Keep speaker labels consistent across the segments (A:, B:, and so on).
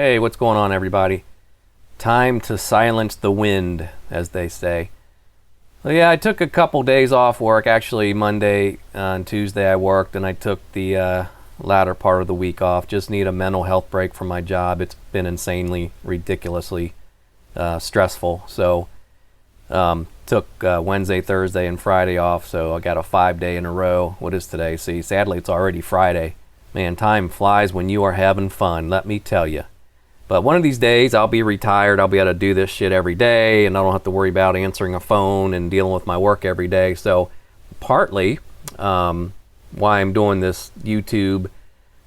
A: Hey, what's going on, everybody? Time to silence the wind, as they say. Well, yeah, I took a couple days off work. Actually, Monday and Tuesday I worked, and I took the latter part of the week off. Just need a mental health break from my job. It's been insanely, ridiculously stressful. So, took Wednesday, Thursday, and Friday off. So I got a 5-day in a row. What is today? See, sadly, it's already Friday. Man, time flies when you are having fun, let me tell you. But one of these days, I'll be retired. I'll be able to do this shit every day, and I don't have to worry about answering a phone and dealing with my work every day. So partly why I'm doing this YouTube,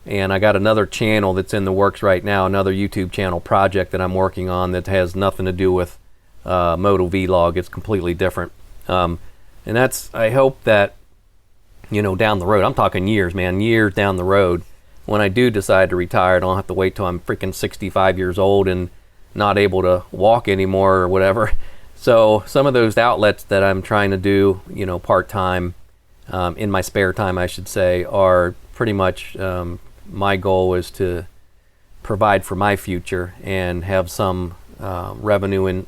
A: and I got another channel that's in the works right now, another YouTube channel project that I'm working on that has nothing to do with Moto Vlog. It's completely different. And that's, I hope that, down the road, I'm talking years, man, years down the road, when I do decide to retire, I don't have to wait till I'm freaking 65 years old and not able to walk anymore or whatever. So some of those outlets that I'm trying to do, part-time, in my spare time, I should say, are pretty much, my goal is to provide for my future and have some revenue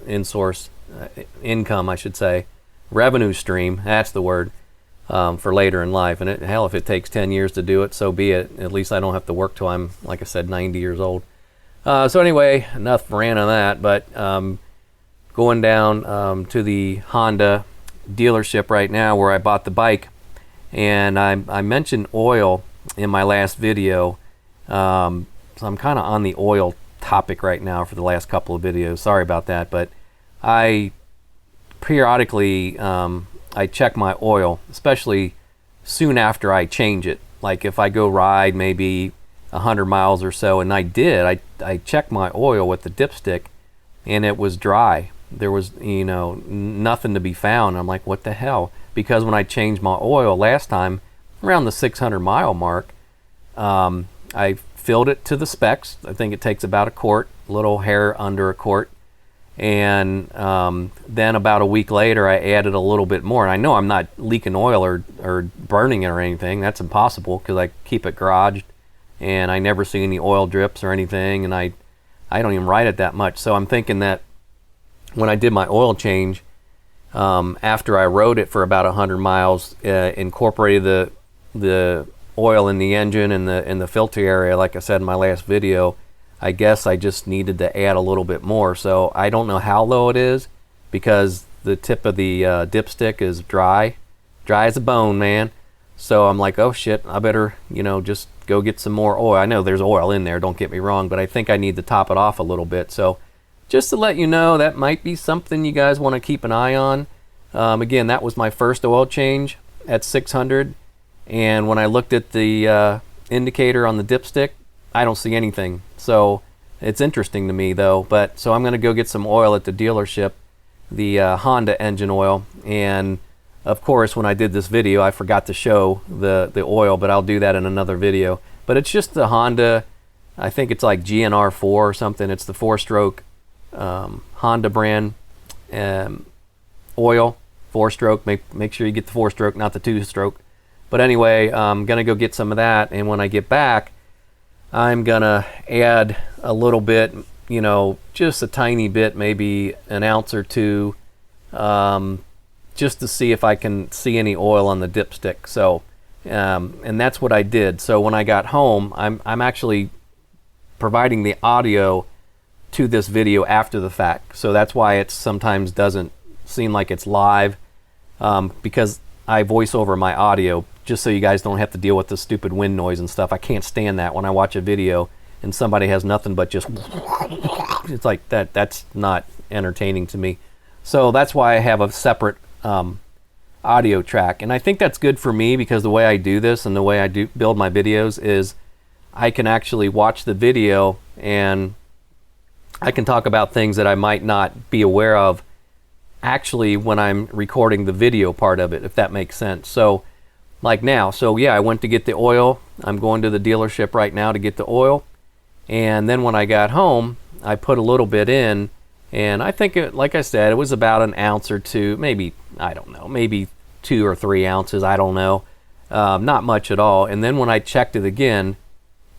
A: in-source income, I should say, revenue stream, that's the word. For later in life. And hell, if it takes 10 years to do it, so be it. At least I don't have to work till I'm, like I said, 90 years old. So anyway, enough rant on that, but going down to the Honda dealership right now where I bought the bike, and I mentioned oil in my last video, so I'm kind of on the oil topic right now for the last couple of videos. Sorry about that, but I periodically I check my oil, especially soon after I change it. Like if I go ride maybe 100 miles or so, and I checked my oil with the dipstick, and it was dry. There was, nothing to be found. I'm like, what the hell? Because when I changed my oil last time, around the 600 mile mark, I filled it to the specs. I think it takes about a quart, a little hair under a quart. And then about a week later, I added a little bit more. And I know I'm not leaking oil or burning it or anything. That's impossible because I keep it garaged, and I never see any oil drips or anything. And I don't even ride it that much. So I'm thinking that when I did my oil change, after I rode it for about 100 miles, incorporated the oil in the engine and the filter area, like I said in my last video, I guess I just needed to add a little bit more. So I don't know how low it is because the tip of the dipstick is dry as a bone, man. So I'm like, oh shit, I better, just go get some more oil. I know there's oil in there, don't get me wrong, but I think I need to top it off a little bit. So just to let you know, that might be something you guys want to keep an eye on. Again, that was my first oil change at 600. And when I looked at the indicator on the dipstick, I don't see anything. So it's interesting to me though. But so I'm going to go get some oil at the dealership, the Honda engine oil. And of course, when I did this video, I forgot to show the oil, but I'll do that in another video. But it's just the Honda, I think it's like GNR4 or something. It's the 4-stroke Honda brand oil, 4-stroke. Make sure you get the 4-stroke, not the 2-stroke. But anyway, I'm going to go get some of that. And when I get back, I'm gonna add a little bit, just a tiny bit, maybe an ounce or two, just to see if I can see any oil on the dipstick. So, and that's what I did. So when I got home, I'm actually providing the audio to this video after the fact. So that's why it sometimes doesn't seem like it's live, because I voice over my audio just so you guys don't have to deal with the stupid wind noise and stuff. I can't stand that when I watch a video and somebody has nothing but just, it's like that's not entertaining to me. So that's why I have a separate audio track. And I think that's good for me because the way I do this and the way I do build my videos is I can actually watch the video and I can talk about things that I might not be aware of actually when I'm recording the video part of it, if that makes sense. So like now, so yeah, I went to get the oil. I'm going to the dealership right now to get the oil. And then when I got home, I put a little bit in, and I think like I said, it was about an ounce or two, maybe, I don't know, maybe 2 or 3 ounces, I don't know. Not much at all. And then when I checked it again,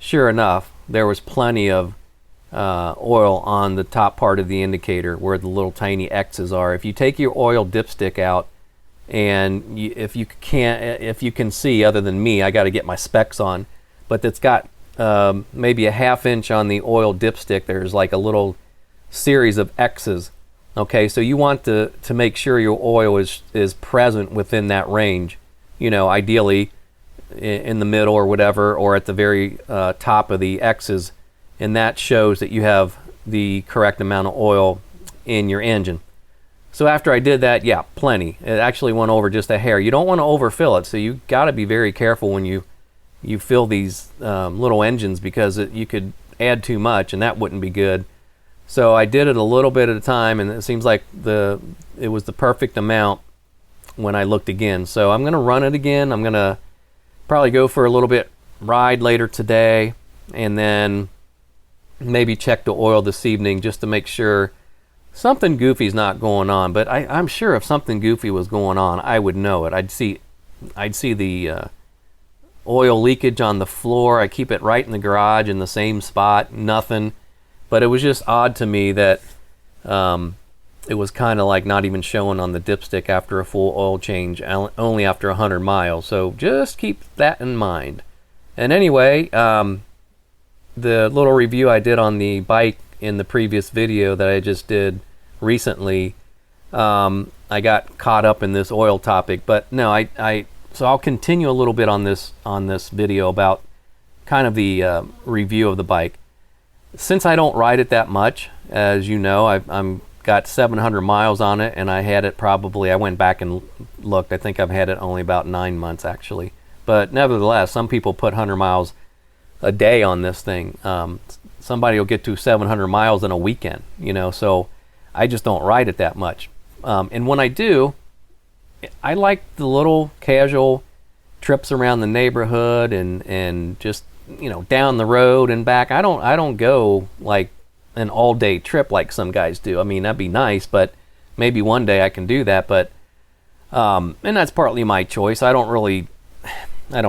A: sure enough, there was plenty of oil on the top part of the indicator where the little tiny X's are. If you take your oil dipstick out, and if you can see, other than me, I got to get my specs on, but it's got maybe a 1/2 inch on the oil dipstick. There's like a little series of X's. Okay, so you want to make sure your oil is present within that range. You know, ideally in the middle or whatever, or at the very top of the X's, and that shows that you have the correct amount of oil in your engine. So after I did that, yeah, plenty. It actually went over just a hair. You don't want to overfill it, so you got to be very careful when you fill these little engines, because you could add too much, and that wouldn't be good. So I did it a little bit at a time, and it seems like it was the perfect amount when I looked again. So I'm going to run it again. I'm going to probably go for a little bit ride later today, and then maybe check the oil this evening just to make sure something goofy's not going on. But I'm sure if something goofy was going on, I would know it. I'd see the oil leakage on the floor. I keep it right in the garage in the same spot, nothing. But it was just odd to me that it was kind of like not even showing on the dipstick after a full oil change, only after 100 miles. So just keep that in mind. And anyway, the little review I did on the bike in the previous video that I just did recently, I got caught up in this oil topic. But no, so I'll continue a little bit on this video about kind of the review of the bike. Since I don't ride it that much, as you know, I'm got 700 miles on it, and I had it probably, I went back and looked, I think I've had it only about 9 months actually. But nevertheless, some people put 100 miles a day on this thing. Somebody will get to 700 miles in a weekend, you know, so I just don't ride it that much. And when I do, I like the little casual trips around the neighborhood and just, you know, down the road and back. I don't go like an all-day trip like some guys do. I mean, that'd be nice, but maybe one day I can do that. But and that's partly my choice. I don't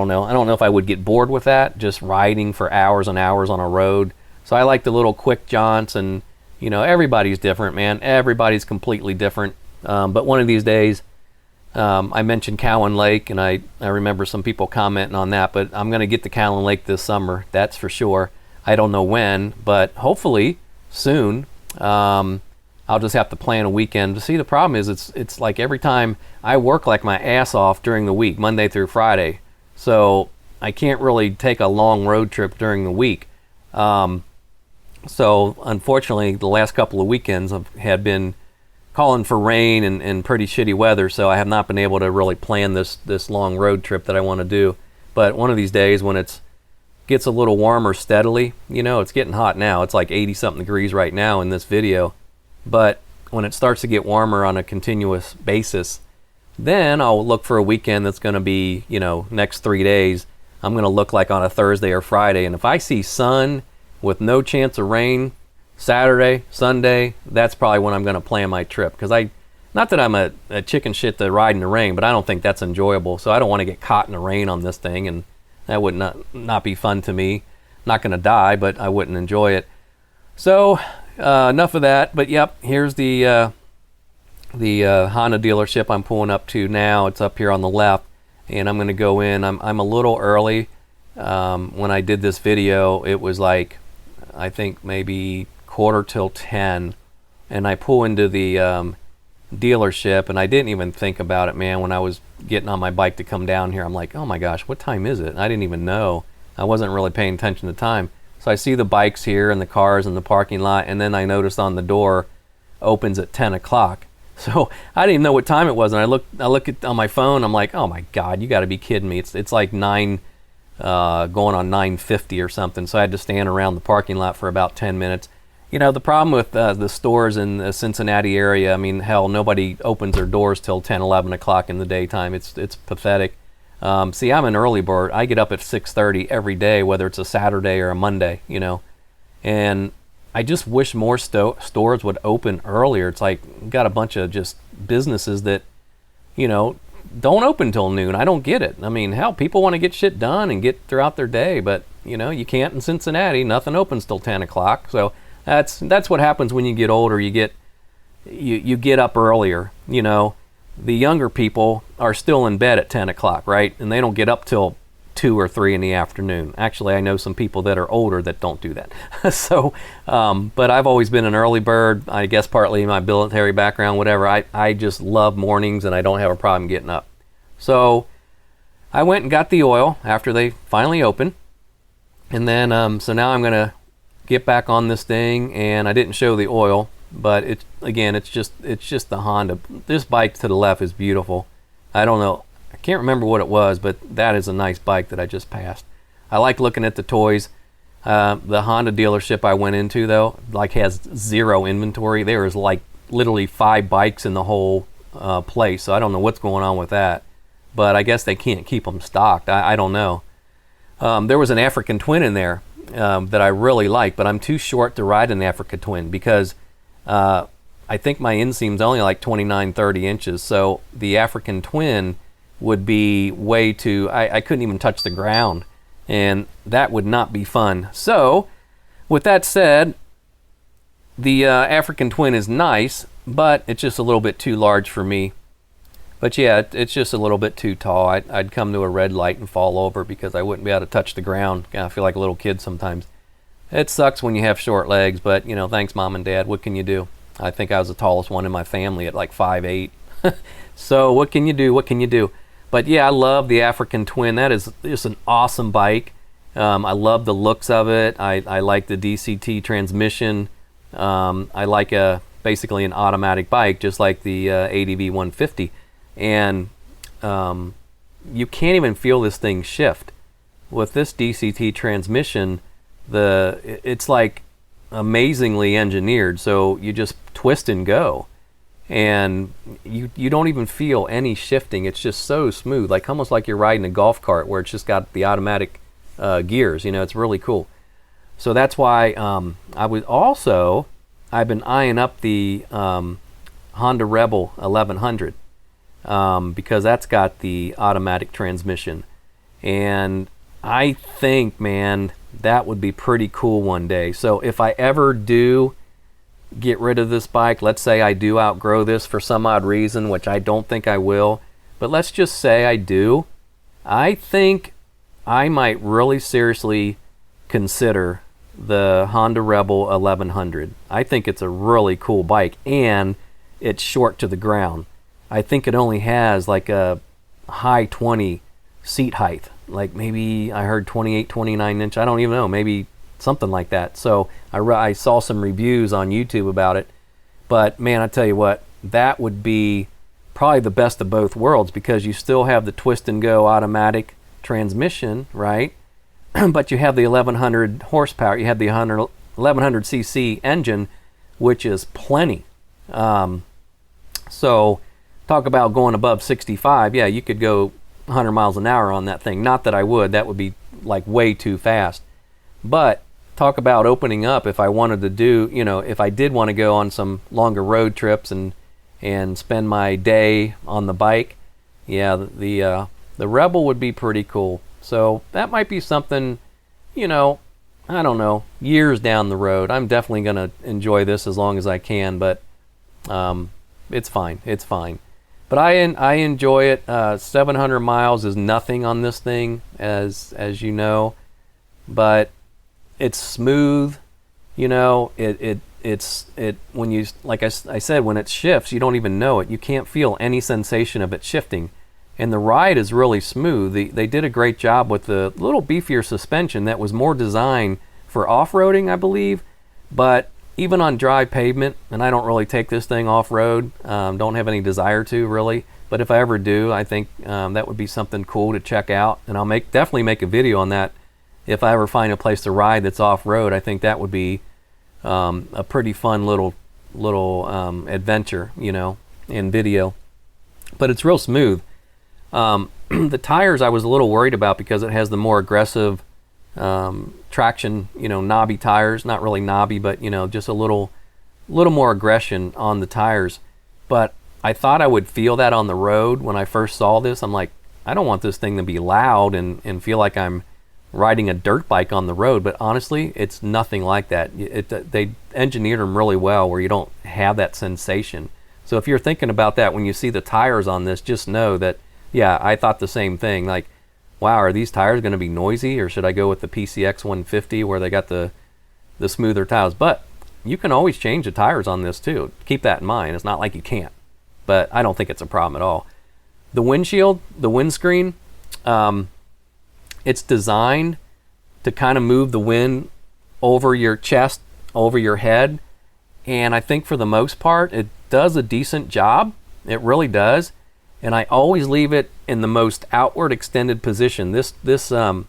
A: know if I would get bored with that, just riding for hours and hours on a road. So I like the little quick jaunts, and you know, everybody's different, man. Everybody's completely different. But one of these days, I mentioned Cowan Lake, and I remember some people commenting on that, but I'm going to get to Cowan Lake this summer, that's for sure. I don't know when, but hopefully soon. I'll just have to plan a weekend. To see, the problem is it's like every time I work like my ass off during the week, Monday through Friday, so I can't really take a long road trip during the week. So unfortunately, the last couple of weekends had been calling for rain and pretty shitty weather, so I have not been able to really plan this long road trip that I want to do. But one of these days, when it gets a little warmer steadily, you know, it's getting hot now. It's like 80 something degrees right now in this video. But when it starts to get warmer on a continuous basis, then I'll look for a weekend that's going to be, you know, next 3 days. I'm going to look like on a Thursday or Friday. And if I see sun with no chance of rain, Saturday, Sunday, that's probably when I'm going to plan my trip. Because not that I'm a chicken shit to ride in the rain, but I don't think that's enjoyable. So I don't want to get caught in the rain on this thing, and that would not be fun to me. Not going to die, but I wouldn't enjoy it. So enough of that. But yep, here's the Honda dealership I'm pulling up to now. It's up here on the left, and I'm going to go in. I'm a little early. When I did this video, it was like, I think maybe 9:45, and I pull into the dealership, and I didn't even think about it, man. When I was getting on my bike to come down here, I'm like, oh my gosh, what time is it? And I didn't even know. I wasn't really paying attention to time. So I see the bikes here and the cars in the parking lot, and then I noticed on the door opens at 10 o'clock. So I didn't even know what time it was, and I look at on my phone. I'm like, oh my god, you got to be kidding me! It's like 9, going on 9:50 or something. So I had to stand around the parking lot for about 10 minutes. You know, the problem with the stores in the Cincinnati area, I mean, hell, nobody opens their doors till 10, 11 o'clock in the daytime. It's pathetic. See, I'm an early bird. I get up at 6:30 every day, whether it's a Saturday or a Monday, you know. And I just wish more stores would open earlier. It's like, we've got a bunch of just businesses that, you know, don't open till noon. I don't get it. I mean, hell, people want to get shit done and get throughout their day, but, you know, you can't in Cincinnati. Nothing opens till 10 o'clock. So That's what happens when you get older. You get up earlier. You know, the younger people are still in bed at 10 o'clock, right? And they don't get up till 2 or 3 in the afternoon. Actually, I know some people that are older that don't do that. So, but I've always been an early bird. I guess partly my military background, whatever. I just love mornings, and I don't have a problem getting up. So I went and got the oil after they finally opened. And then, so now I'm going to get back on this thing, and I didn't show the oil, but it's just the Honda. This bike to the left is beautiful. I don't know. I can't remember what it was, but that is a nice bike that I just passed. I like looking at the toys. The Honda dealership I went into, though, like has zero inventory. There is like literally 5 bikes in the whole place, so I don't know what's going on with that. But I guess they can't keep them stocked. I don't know. There was an African Twin in there that I really like, but I'm too short to ride an African Twin because I think my inseam's only like 29, 30 inches. So the African Twin would be way too, I couldn't even touch the ground, and that would not be fun. So with that said, the African Twin is nice, but it's just a little bit too large for me. But yeah, it's just a little bit too tall. I'd come to a red light and fall over because I wouldn't be able to touch the ground. I feel like a little kid sometimes. It sucks when you have short legs, but you know, thanks Mom and Dad. What can you do? I think I was the tallest one in my family at like 5'8". So what can you do? What can you do? But yeah, I love the African Twin. That is just an awesome bike. I love the looks of it. I like the DCT transmission. I like basically an automatic bike, just like the ADV 150. And you can't even feel this thing shift. With this DCT transmission, it's like amazingly engineered, so you just twist and go, and you don't even feel any shifting. It's just so smooth, like almost like you're riding a golf cart where it's just got the automatic gears. You know, it's really cool. So that's why I've been eyeing up the Honda Rebel 1100. Because that's got the automatic transmission, and I think, man, that would be pretty cool one day. So if I ever do get rid of this bike, let's say I do outgrow this for some odd reason, which I don't think I will, but let's just say I do, I think I might really seriously consider the Honda Rebel 1100. I think it's a really cool bike, and it's short to the ground. I think it only has like a high 20 seat height, like maybe I heard 28, 29 inch. I don't even know, maybe something like that. So I saw some reviews on YouTube about it, but man, I tell you what, that would be probably the best of both worlds, because you still have the twist and go automatic transmission, right? But you have the 1100 horsepower, you have the 1100 cc engine, which is plenty. So talk about going above 65. Yeah, you could go 100 miles an hour on that thing. Not that I would. That would be like way too fast. But talk about opening up if I wanted to do, you know, if I did want to go on some longer road trips and spend my day on the bike. Yeah, the Rebel would be pretty cool. So that might be something, you know, I don't know, years down the road. I'm definitely going to enjoy this as long as I can, but it's fine. It's fine. But I enjoy it. 700 miles is nothing on this thing, as you know. But it's smooth. You know, it's when you, like I said, when it shifts, you don't even know it. You can't feel any sensation of it shifting. And the ride is really smooth. They did a great job with the little beefier suspension that was more designed for off-roading, I believe. But even on dry pavement, and I don't really take this thing off-road, don't have any desire to really, but if I ever do, I think that would be something cool to check out, and I'll definitely make a video on that. If I ever find a place to ride that's off-road, I think that would be a pretty fun little adventure, you know, in video. But it's real smooth. The tires I was a little worried about because it has the more aggressive traction, you know, knobby tires. Not really knobby, but you know, just a little more aggression on the tires. But I thought I would feel that on the road when I first saw this. I'm like, I don't want this thing to be loud and feel like I'm riding a dirt bike on the road, but honestly, it's nothing like that. They engineered them really well where you don't have that sensation. So if you're thinking about that when you see the tires on this, just know that, yeah, I thought the same thing. Like, wow, are these tires going to be noisy, or should I go with the PCX 150 where they got the smoother tires? But you can always change the tires on this too. Keep that in mind. It's not like you can't, but I don't think it's a problem at all. The windshield, the windscreen, it's designed to kind of move the wind over your chest, over your head, and I think for the most part it does a decent job. It really does. And I always leave it in the most outward extended position. It's kind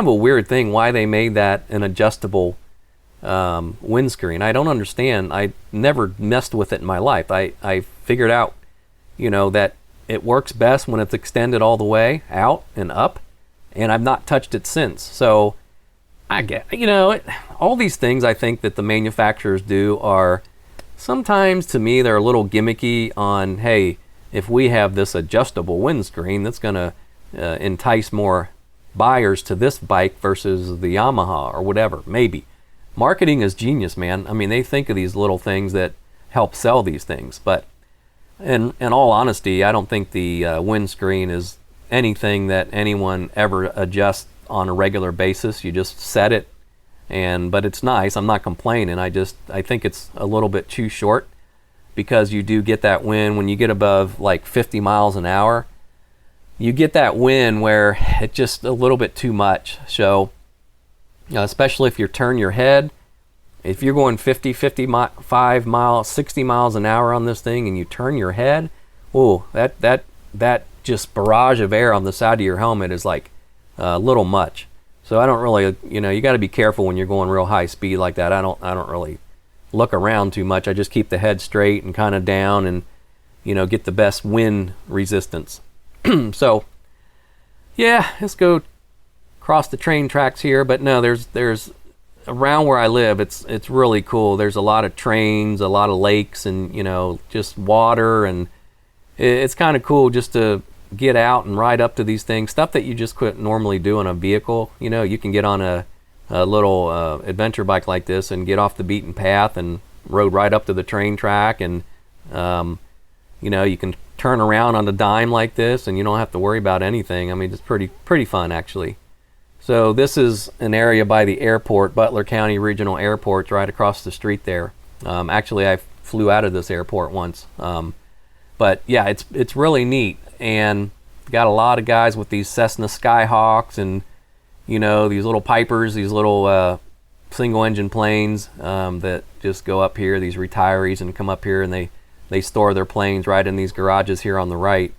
A: of a weird thing why they made that an adjustable windscreen. I don't understand. I never messed with it in my life. I figured out, that it works best when it's extended all the way out and up, and I've not touched it since. So I get, all these things I think that the manufacturers do are sometimes, to me, they're a little gimmicky on, hey, if we have this adjustable windscreen, that's going to entice more buyers to this bike versus the Yamaha or whatever. Maybe. Marketing is genius, man. I mean, they think of these little things that help sell these things. But in all honesty, I don't think the windscreen is anything that anyone ever adjusts on a regular basis. You just set it, but it's nice. I'm not complaining. I think it's a little bit too short, because you do get that wind when you get above like 50 miles an hour. You get that wind where it's just a little bit too much. So especially if you turn your head, if you're going 50, 55 miles, 60 miles an hour on this thing and you turn your head, that just barrage of air on the side of your helmet is like a little much. So I don't really, you got to be careful when you're going real high speed like that. I don't really look around too much. I just keep the head straight and kind of down and, get the best wind resistance. So, yeah, let's go across the train tracks here. But no, there's around where I live, it's really cool. There's a lot of trains, a lot of lakes, and just water, and it's kind of cool just to get out and ride up to these things. Stuff that you just couldn't normally do in a vehicle. You can get on a little adventure bike like this and get off the beaten path and rode right up to the train track, and you can turn around on a dime like this and you don't have to worry about anything. I mean, it's pretty fun actually. So this is an area by the airport, Butler County Regional Airport's right across the street there. Actually, I flew out of this airport once. But yeah, it's really neat, and got a lot of guys with these Cessna Skyhawks and these little Pipers, these little single engine planes that just go up here, these retirees, and come up here and they store their planes right in these garages here on the right.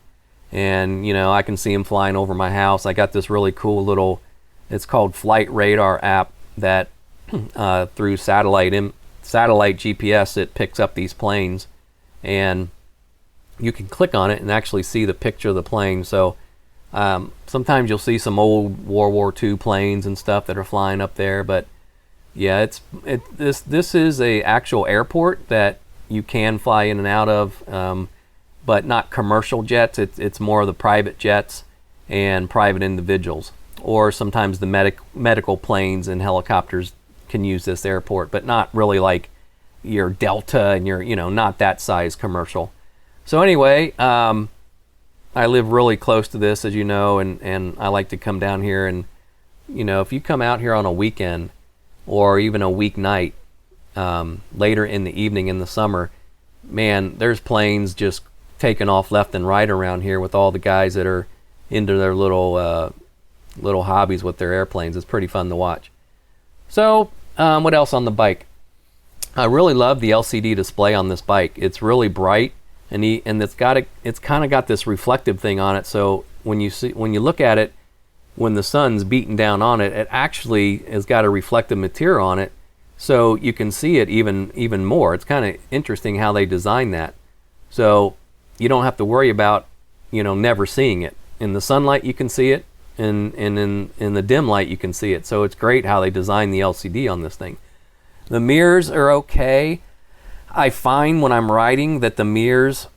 A: And I can see them flying over my house. I got this really cool little, it's called Flight Radar app that through satellite GPS, it picks up these planes, and you can click on it and actually see the picture of the plane. So sometimes you'll see some old World War II planes and stuff that are flying up there. But yeah, this is a actual airport that you can fly in and out of, but not commercial jets. It's more of the private jets and private individuals, or sometimes the medical planes and helicopters can use this airport, but not really like your Delta and your not that size commercial. So anyway, I live really close to this, as you know, and I like to come down here. And if you come out here on a weekend or even a weeknight, later in the evening in the summer, man, there's planes just taking off left and right around here with all the guys that are into their little hobbies with their airplanes. It's pretty fun to watch. So what else on the bike? I really love the LCD display on this bike. It's really bright, and it's kind of got this reflective thing on it. So when you look at it, when the sun's beating down on it, it actually has got a reflective material on it, so you can see it even more. It's kind of interesting how they designed that. So you don't have to worry about never seeing it. In the sunlight you can see it, and in the dim light you can see it. So it's great how they designed the LCD on this thing. The mirrors are okay. I find when I'm riding that the mirrors,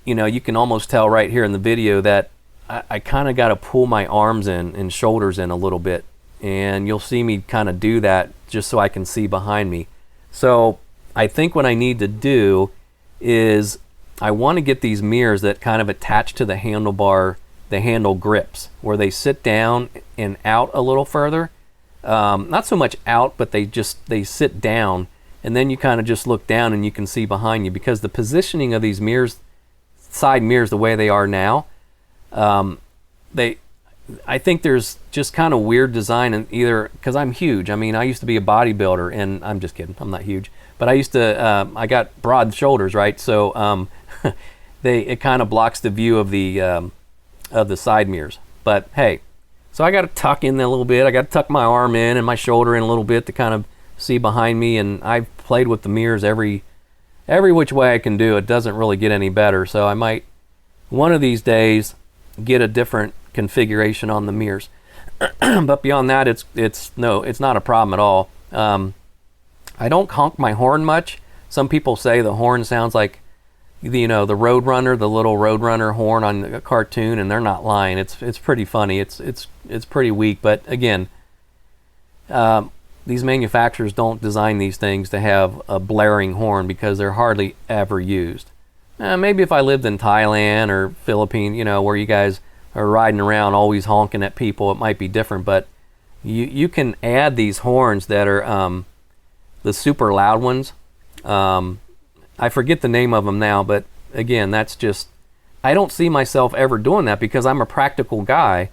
A: you can almost tell right here in the video that I kind of got to pull my arms in and shoulders in a little bit, and you'll see me kind of do that just so I can see behind me. So I think what I need to do is I want to get these mirrors that kind of attach to the handlebar, the handle grips, where they sit down and out a little further. Not so much out, but they sit down, and then you kind of just look down and you can see behind you, because the positioning of these mirrors, side mirrors, the way they are now, I think there's just kind of weird design, and either because I'm huge. I mean, I used to be a bodybuilder, and I'm just kidding, I'm not huge, but I used to. I got broad shoulders, right? So it kind of blocks the view of the side mirrors. But hey, so I got to tuck in there a little bit. I got to tuck my arm in and my shoulder in a little bit to kind of see behind me. And I've played with the mirrors every which way I can do. It doesn't really get any better. So I might one of these days get a different configuration on the mirrors. But beyond that, it's not a problem at all. I don't honk my horn much. Some people say the horn sounds like the Roadrunner, the little Roadrunner horn on a cartoon, and they're not lying. It's pretty funny. It's pretty weak, but again, these manufacturers don't design these things to have a blaring horn because they're hardly ever used. Maybe if I lived in Thailand or Philippines, where you guys are riding around always honking at people, it might be different. But you can add these horns that are the super loud ones. I forget the name of them now, but again, that's just, I don't see myself ever doing that because I'm a practical guy.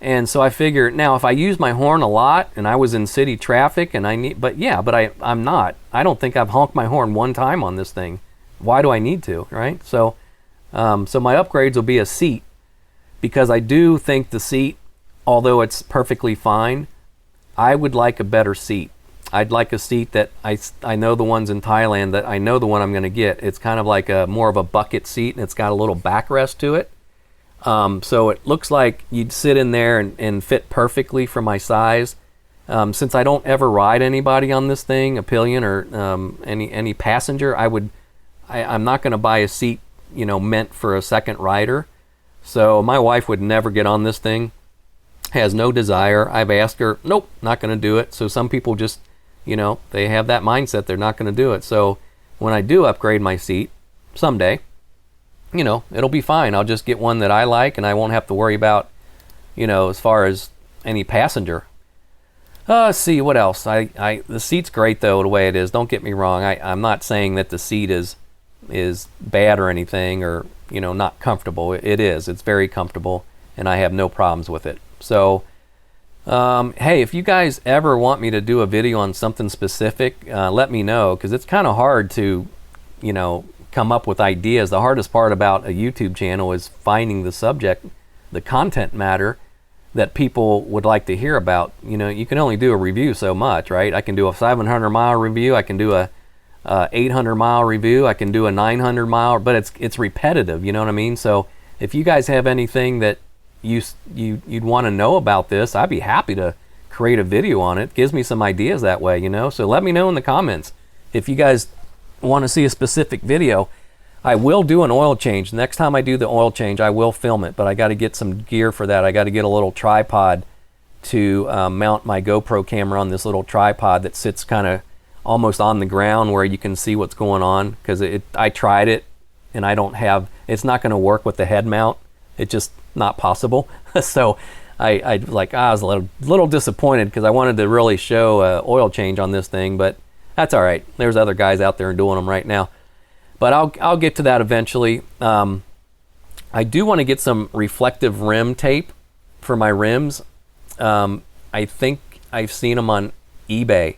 A: And so I figure, now if I use my horn a lot and I was in city traffic and I'm not. I don't think I've honked my horn one time on this thing. Why do I need to, right? So my upgrades will be a seat, because I do think the seat, although it's perfectly fine, I would like a better seat. I'd like a seat that I know the ones in Thailand, that I know the one I'm going to get. It's kind of like more of a bucket seat, and it's got a little backrest to it. So it looks like you'd sit in there and fit perfectly for my size. Since I don't ever ride anybody on this thing, a pillion or any passenger, I'm not going to buy a seat meant for a second rider. So my wife would never get on this thing. Has no desire. I've asked her, nope, not going to do it. So some people just, they have that mindset, they're not going to do it. So when I do upgrade my seat someday, it'll be fine. I'll just get one that I like, and I won't have to worry about, as far as any passenger. Let's see, what else? The seat's great though, the way it is. Don't get me wrong. I'm not saying that the seat is bad or anything, or not comfortable. It is. It's very comfortable, and I have no problems with it. So, hey, if you guys ever want me to do a video on something specific, let me know, because it's kind of hard to, come up with ideas. The hardest part about a YouTube channel is finding the subject, the content matter that people would like to hear about. You can only do a review so much, right? I can do a 700-mile review. I can do a 800-mile review. I can do a 900-mile, but it's repetitive. You know what I mean? So if you guys have anything that you'd want to know about this, I'd be happy to create a video on it. Gives me some ideas that way, So let me know in the comments if you guys want to see a specific video. I will do an oil change. Next time I do the oil change, I will film it, but I got to get some gear for that. I got to get a little tripod to mount my GoPro camera on this little tripod that sits kind of almost on the ground where you can see what's going on, because I tried it and it's not going to work with the head mount. It's just not possible. So I was a little disappointed, because I wanted to really show oil change on this thing, but that's all right. There's other guys out there doing them right now. But I'll get to that eventually. I do want to get some reflective rim tape for my rims. I think I've seen them on eBay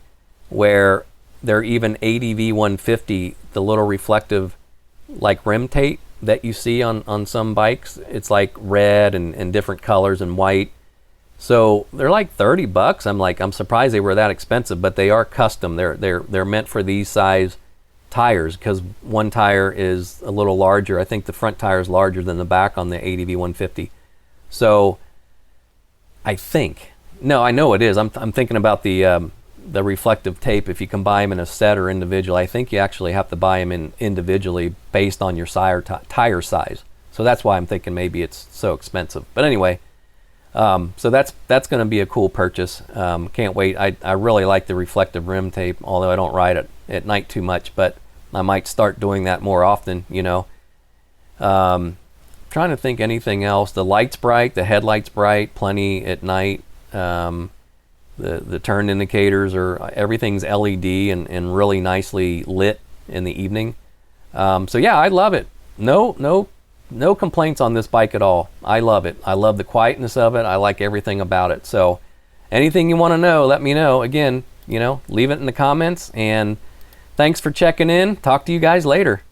A: where they're even ADV 150, the little reflective like rim tape that you see on some bikes. It's like red and different colors and white. So they're like $30. I'm surprised they were that expensive, but they are custom. They're meant for these size tires, because one tire is a little larger. I think the front tire is larger than the back on the ADV 150. So I know it is. I'm thinking about the reflective tape. If you can buy them in a set or individual, I think you actually have to buy them individually based on your tire size. So that's why I'm thinking maybe it's so expensive. But anyway, so that's going to be a cool purchase. Can't wait. I really like the reflective rim tape, although I don't ride it at night too much, but I might start doing that more often, you know. Trying to think anything else. The light's bright, the headlight's bright, plenty at night. The turn indicators everything's LED and really nicely lit in the evening. So yeah, I love it. No complaints on this bike at all. I love it. I love the quietness of it. I like everything about it. So anything you want to know, let me know. Again, you know, leave it in the comments, and thanks for checking in. Talk to you guys later.